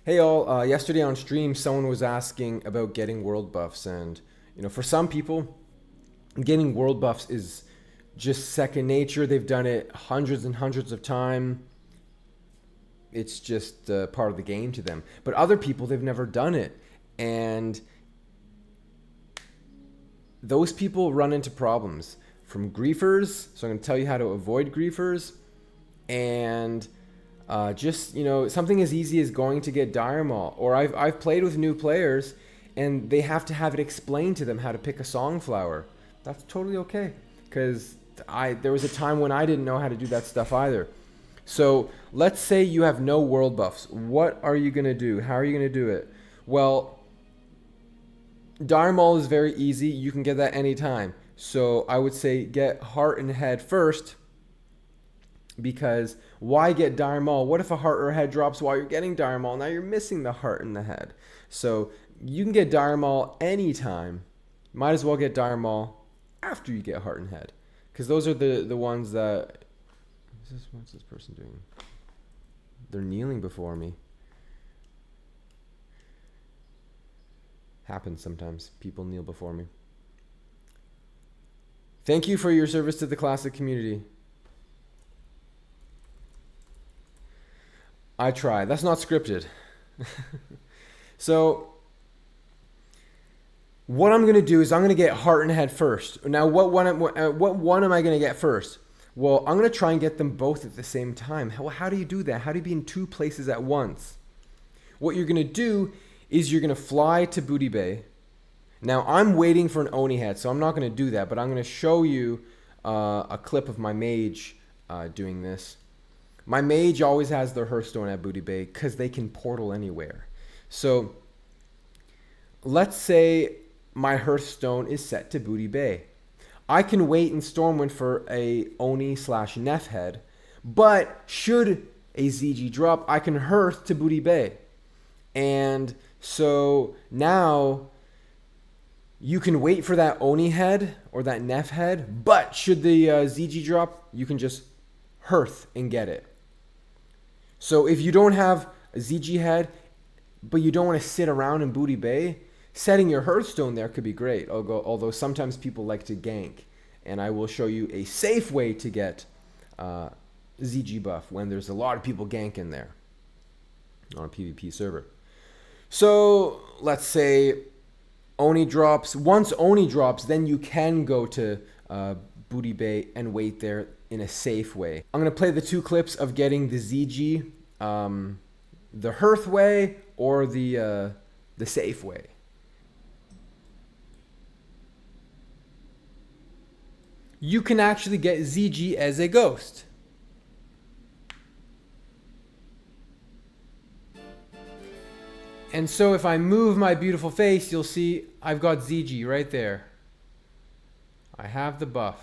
Hey all, yesterday on stream, someone was asking about getting world buffs, and for some people, getting world buffs is just second nature. They've done it hundreds and hundreds of times. It's just part of the game to them. But other people, they've never done it, and those people run into problems from griefers. So I'm going to tell you how to avoid griefers, and just something as easy as going to get Dire Maul. Or I've played with new players and they have to have it explained to them how to pick a Songflower. That's totally okay, because there was a time when I didn't know how to do that stuff either. So let's say you have no world buffs. What are you gonna do? How are you gonna do it? Well, Dire Maul is very easy. You can get that anytime. So I would say get Heart and Head first, because why get Dire Maul? What if a heart or a head drops while you're getting Dire Maul? Now you're missing the heart and the head. So you can get Dire Maul anytime. Might as well get Dire Maul after you get heart and head, because those are the ones that... What's this person doing? They're kneeling before me. Happens sometimes. People kneel before me. Thank you for your service to the classic community. I try. That's not scripted. So what I'm going to do is I'm going to get heart and head first. Now, what one am I going to get first? Well, I'm going to try and get them both at the same time. How do you do that? How do you be in two places at once? What you're going to do is you're going to fly to Booty Bay. Now, I'm waiting for an Oni head, so I'm not going to do that, but I'm going to show you a clip of my mage doing this. My mage always has their Hearthstone at Booty Bay because they can portal anywhere. So let's say my Hearthstone is set to Booty Bay. I can wait in Stormwind for a Oni/Nef head, but should a ZG drop, I can Hearth to Booty Bay. And so now you can wait for that Oni head or that Nef head, but should the ZG drop, you can just Hearth and get it. So if you don't have a ZG head, but you don't want to sit around in Booty Bay, setting your Hearthstone there could be great. Although sometimes people like to gank, and I will show you a safe way to get ZG buff when there's a lot of people ganking there on a PvP server. So let's say Oni drops. Once Oni drops, then you can go to Booty Bay and wait there in a safe way. I'm going to play the two clips of getting the ZG, the Hearth way or the safe way. You can actually get ZG as a ghost. And so if I move my beautiful face, you'll see I've got ZG right there. I have the buff.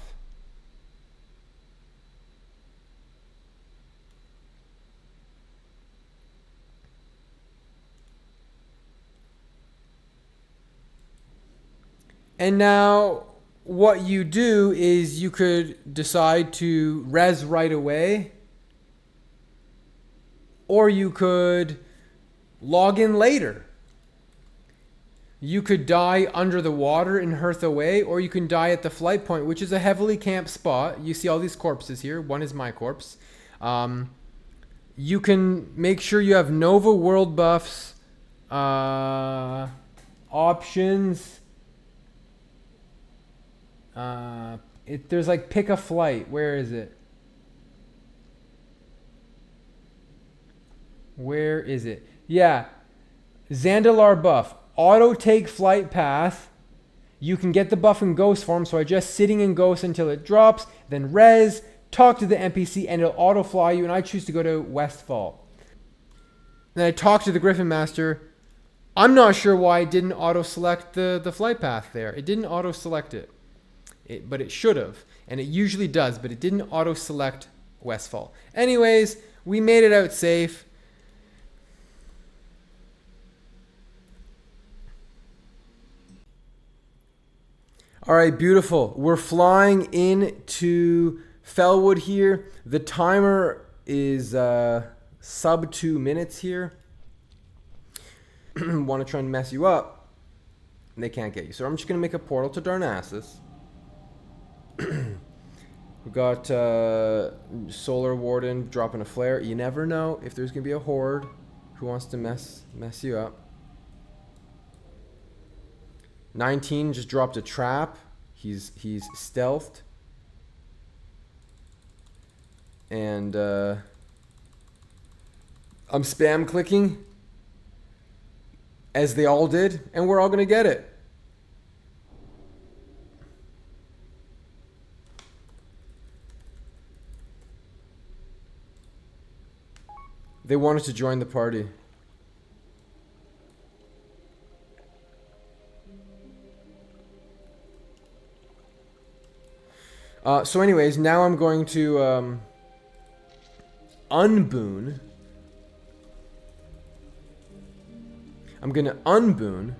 And now what you do is you could decide to res right away, or you could log in later. You could die under the water in Hearth away, or you can die at the flight point, which is a heavily camped spot. You see all these corpses here. One is my corpse. You can make sure you have Nova world buffs, options. There's like pick a flight. Where is it? Where is it? Yeah. Zandalar buff. Auto take flight path. You can get the buff in ghost form, so I just sitting in ghost until it drops, then res, talk to the NPC, and it'll auto fly you, and I choose to go to Westfall. Then I talk to the Griffin Master. I'm not sure why it didn't auto select the flight path there. It didn't auto select it. But it should have, and it usually does, but it didn't auto select Westfall. Anyways, we made it out safe. All right, beautiful. We're flying into Fellwood here. The timer is sub 2 minutes here. want to try and mess you up, they can't get you. So I'm just going to make a portal to Darnassus. We've got Solar Warden dropping a flare. You never know if there's going to be a Horde who wants to mess you up. 19 just dropped a trap. He's stealthed. And I'm spam clicking, as they all did, and we're all going to get it. They wanted to join the party. So anyways, now I'm going to unboon. I'm going to unboon,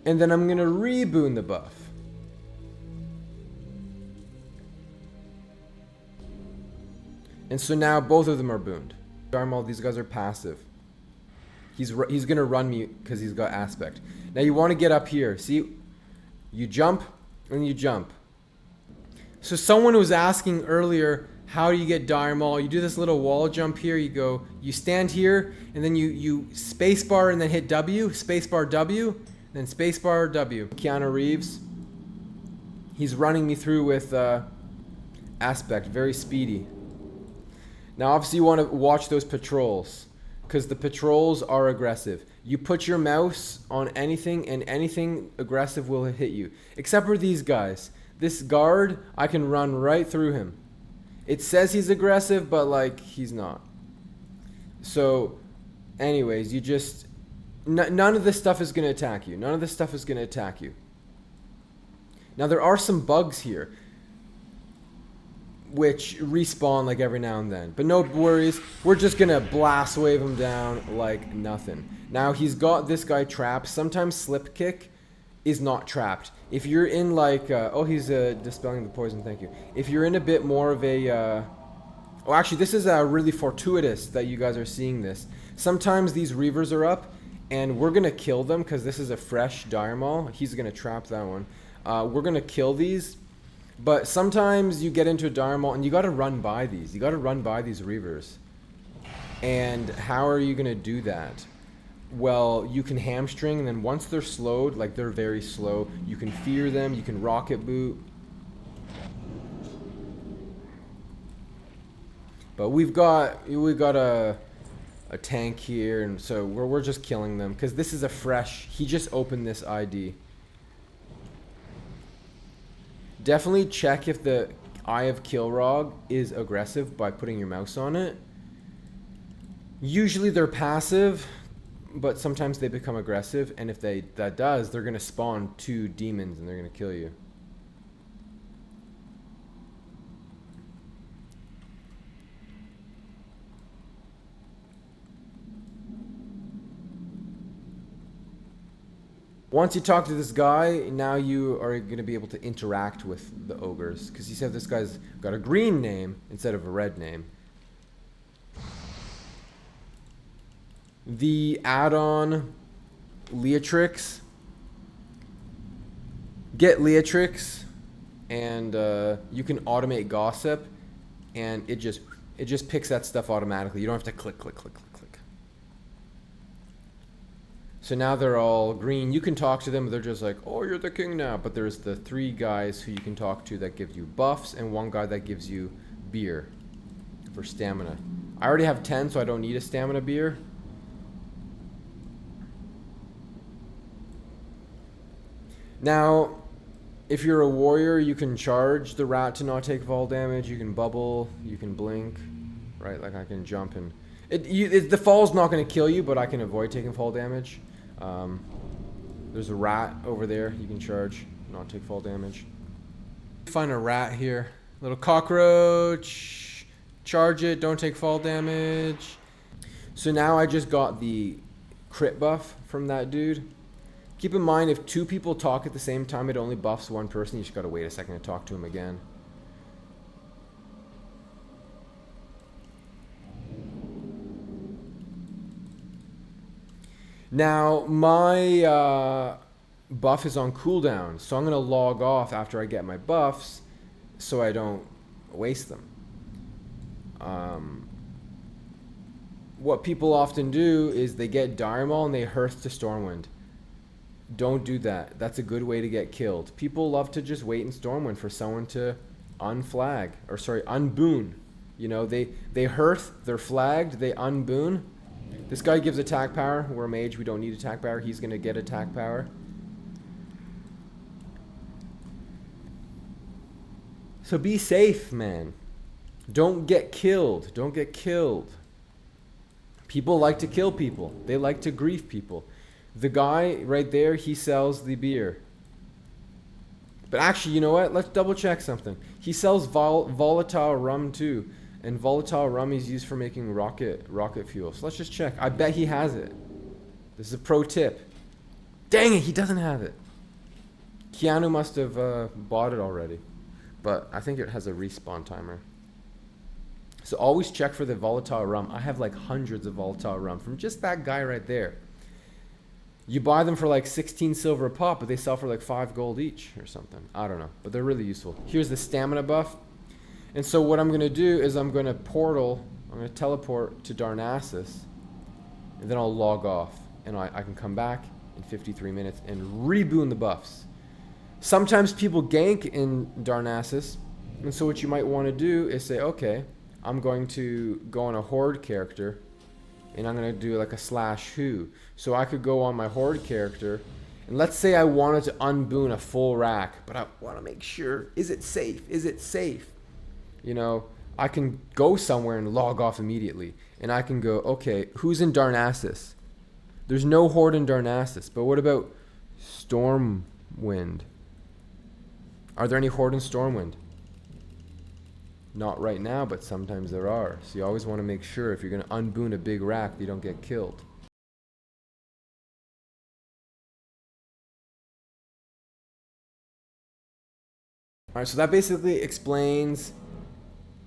and then I'm going to reboon the buff. And so now both of them are booned. Darmal, these guys are passive. He's going to run me because he's got aspect. Now you want to get up here. See, you jump and you jump. So someone was asking earlier, how do you get Darmal? You do this little wall jump here. You stand here, and then you spacebar and then hit W, spacebar W, then spacebar W. Keanu Reeves. He's running me through with aspect, very speedy. Now obviously you want to watch those patrols, because the patrols are aggressive. You put your mouse on anything, and anything aggressive will hit you. Except for these guys. This guard, I can run right through him. It says he's aggressive, but like, he's not. So, anyways, you just... none of this stuff is going to attack you. None of this stuff is going to attack you. Now, there are some bugs here, which respawn like every now and then. But no worries, we're just going to blast wave him down like nothing. Now, he's got this guy trapped. Sometimes slip kick is not trapped. If you're in like, oh, he's dispelling the poison, thank you. If you're in a bit more of a, oh, actually, this is really fortuitous that you guys are seeing this. Sometimes these Reavers are up, and we're going to kill them because this is a fresh Dire Maul. He's going to trap that one. We're going to kill these, but sometimes you get into a Dire Maul, and you got to run by these. You got to run by these Reavers. And how are you going to do that? Well, you can hamstring, and then once they're slowed, like they're very slow, you can fear them, you can rocket boot. But we've got a tank here, and so we're just killing them because this is a fresh. He just opened this ID. Definitely check if the Eye of Kilrog is aggressive by putting your mouse on it. Usually they're passive, but sometimes they become aggressive, and if that does, they're going to spawn 2 demons and they're going to kill you. Once you talk to this guy, now you are going to be able to interact with the ogres, because you said this guy's got a green name instead of a red name. The add-on Leatrix. Get Leatrix, and you can automate gossip, and it just picks that stuff automatically. You don't have to click. So now they're all green. You can talk to them, but they're just like, oh, you're the king now. But there's the 3 guys who you can talk to that give you buffs, and 1 guy that gives you beer for stamina. I already have 10, so I don't need a stamina beer. Now, if you're a warrior, you can charge the rat to not take fall damage. You can bubble. You can blink. Right? Like I can jump and... the fall's not going to kill you, but I can avoid taking fall damage. There's a rat over there. You can charge, not take fall damage. Find a rat here. Little cockroach. Charge it. Don't take fall damage. So now I just got the crit buff from that dude. Keep in mind, if 2 people talk at the same time, it only buffs 1 person. You just gotta wait a second to talk to him again. Now, my buff is on cooldown, so I'm going to log off after I get my buffs so I don't waste them. What people often do is they get Dire Maul and they hearth to Stormwind. Don't do that. That's a good way to get killed. People love to just wait in Stormwind for someone to unflag, or sorry, unboon. You know, they hearth, they're flagged, they unboon. This guy gives attack power. We're a mage, we don't need attack power. He's going to get attack power. So be safe, man. Don't get killed. Don't get killed. People like to kill people. They like to grief people. The guy right there, he sells the beer. But actually, you know what? Let's double check something. He sells volatile rum too. And volatile rum is used for making rocket fuel. So let's just check. I bet he has it. This is a pro tip. Dang it, he doesn't have it. Keanu must have bought it already. But I think it has a respawn timer. So always check for the volatile rum. I have like hundreds of volatile rum from just that guy right there. You buy them for like 16 silver a pop, but they sell for like 5 gold each or something. I don't know, but they're really useful. Here's the stamina buff. And so what I'm going to do is I'm going to teleport to Darnassus, and then I'll log off. And I can come back in 53 minutes and reboon the buffs. Sometimes people gank in Darnassus, and so what you might want to do is say, okay, I'm going to go on a Horde character, and I'm going to do like a /who. So I could go on my Horde character, and let's say I wanted to unboon a full rack, but I want to make sure, is it safe? Is it safe? You know, I can go somewhere and log off immediately, and I can go, okay, who's in Darnassus? There's no Horde in Darnassus, but what about Stormwind? Are there any Horde in Stormwind? Not right now, but sometimes there are. So you always want to make sure if you're going to unboon a big rack, you don't get killed. Alright, so that basically explains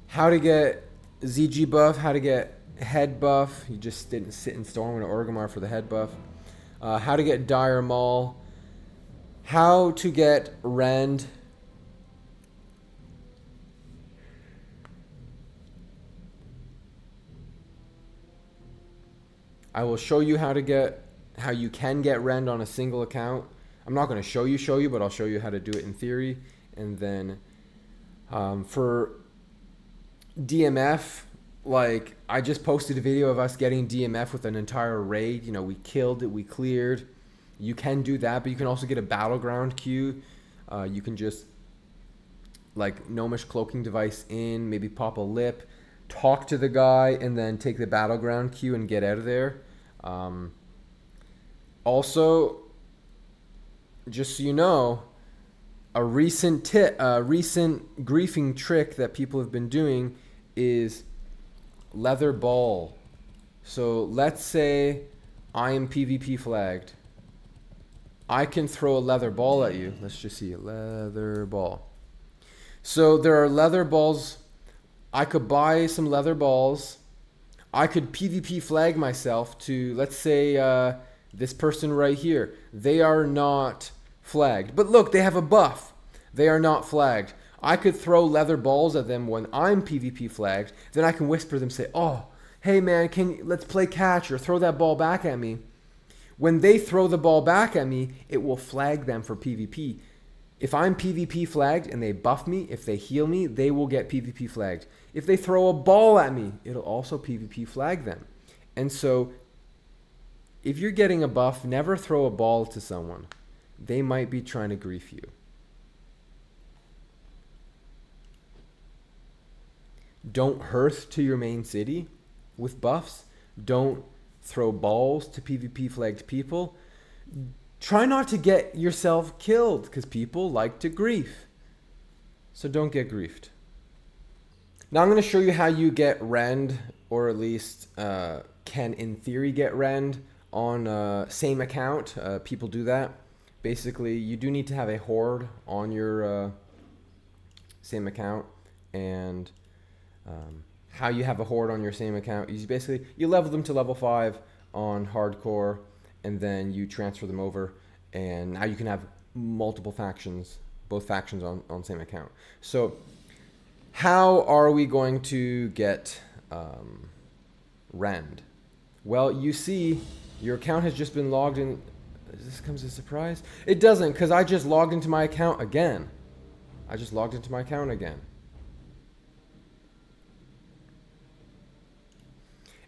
how to get ZG buff, how to get head buff. You just didn't sit in Stormwind or Orgrimmar for the head buff. How to get Dire Maul. How to get Rend. I will show you how you can get Rend on a single account. I'm not going to show you, but I'll show you how to do it in theory. And then for DMF, like I just posted a video of us getting DMF with an entire raid. You know, we killed it, we cleared. You can do that, but you can also get a battleground queue. You can just like Gnomish cloaking device in, maybe pop a lip, talk to the guy, and then take the battleground queue and get out of there. Also, just so you know, a recent griefing trick that people have been doing is leather ball. So let's say I am PvP flagged. I can throw a leather ball at you. Let's just see, leather ball. So there are leather balls. I could buy some leather balls. I could PvP flag myself to, let's say, this person right here. They are not flagged. But look, they have a buff. They are not flagged. I could throw leather balls at them when I'm PvP flagged. Then I can whisper them, say, oh, hey man, let's play catch, or throw that ball back at me. When they throw the ball back at me, it will flag them for PvP. If I'm PvP flagged and they buff me, if they heal me, they will get PvP flagged. If they throw a ball at me, it'll also PvP flag them. And so, if you're getting a buff, never throw a ball to someone. They might be trying to grief you. Don't hearth to your main city with buffs. Don't throw balls to PvP flagged people. Try not to get yourself killed, because people like to grief. So don't get griefed. Now I'm going to show you how you get Rend, or at least can in theory get Rend on same account. People do that. Basically, you do need to have a Horde on your same account, and how you have a Horde on your same account is basically you level them to level 5 on hardcore, and then you transfer them over, and now you can have multiple factions, both factions on same account. So how are we going to get rend? Well, you see your account has just been logged in. This comes as a surprise. It doesn't, because I just logged into my account again.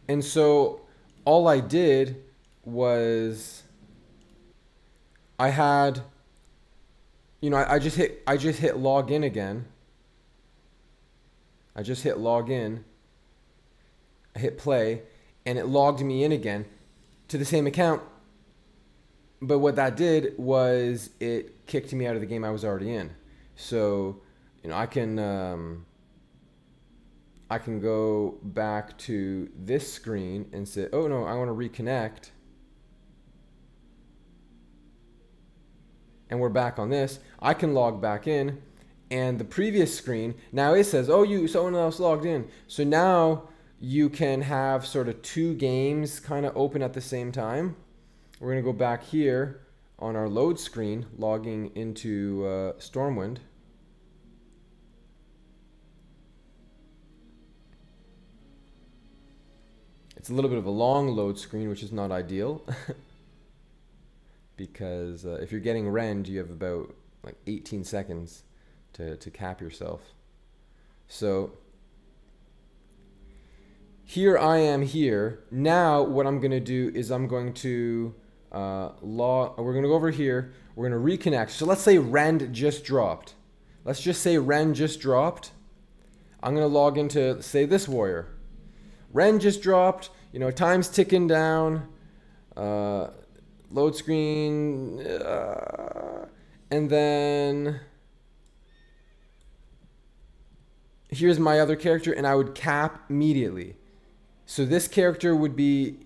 And so all I did was I had, I just hit login again. I just hit login. I hit play, and it logged me in again to the same account. But what that did was it kicked me out of the game I was already in. So, I can go back to this screen and say, oh no, I want to reconnect. And we're back on this. I can log back in, and the previous screen, now it says, oh, someone else logged in. So now you can have sort of two games kind of open at the same time. We're going to go back here on our load screen, logging into Stormwind. It's a little bit of a long load screen, which is not ideal. Because if you're getting rend, you have about like 18 seconds to cap yourself. So here I am here. Now what I'm going to do is I'm going to we're going to go over here. We're going to reconnect. So let's say rend just dropped. Let's just say rend just dropped. I'm going to log into, say, this warrior. Rend just dropped. Time's ticking down. Load screen. And then here's my other character, and I would cap immediately. So this character would be,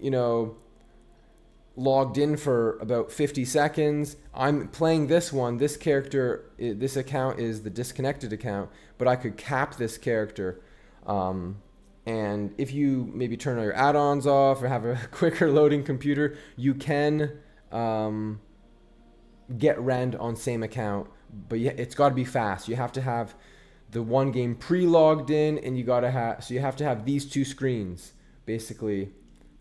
logged in for about 50 seconds. I'm playing this one. This character, this account is the disconnected account, but I could cap this character. And if you maybe turn all your add-ons off or have a quicker loading computer, you can get rend on same account, but it's got to be fast. You have to have the one game pre-logged in, and you have to have these two screens basically.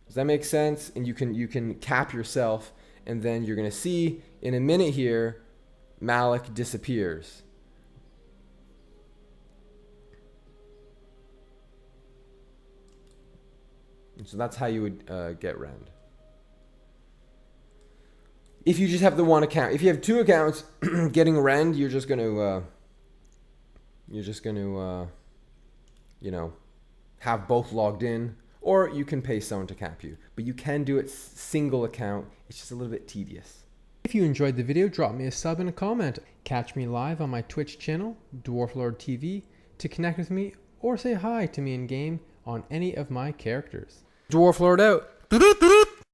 Does that make sense? And you can cap yourself, and then you're gonna see in a minute here, Malik disappears. And so that's how you would get rend. If you just have the one account, if you have two accounts getting rend, you're just gonna have both logged in. Or you can pay someone to cap you. But you can do it single account. It's just a little bit tedious. If you enjoyed the video, drop me a sub and a comment. Catch me live on my Twitch channel, Dwarflord TV, to connect with me or say hi to me in game on any of my characters. Dwarflord out.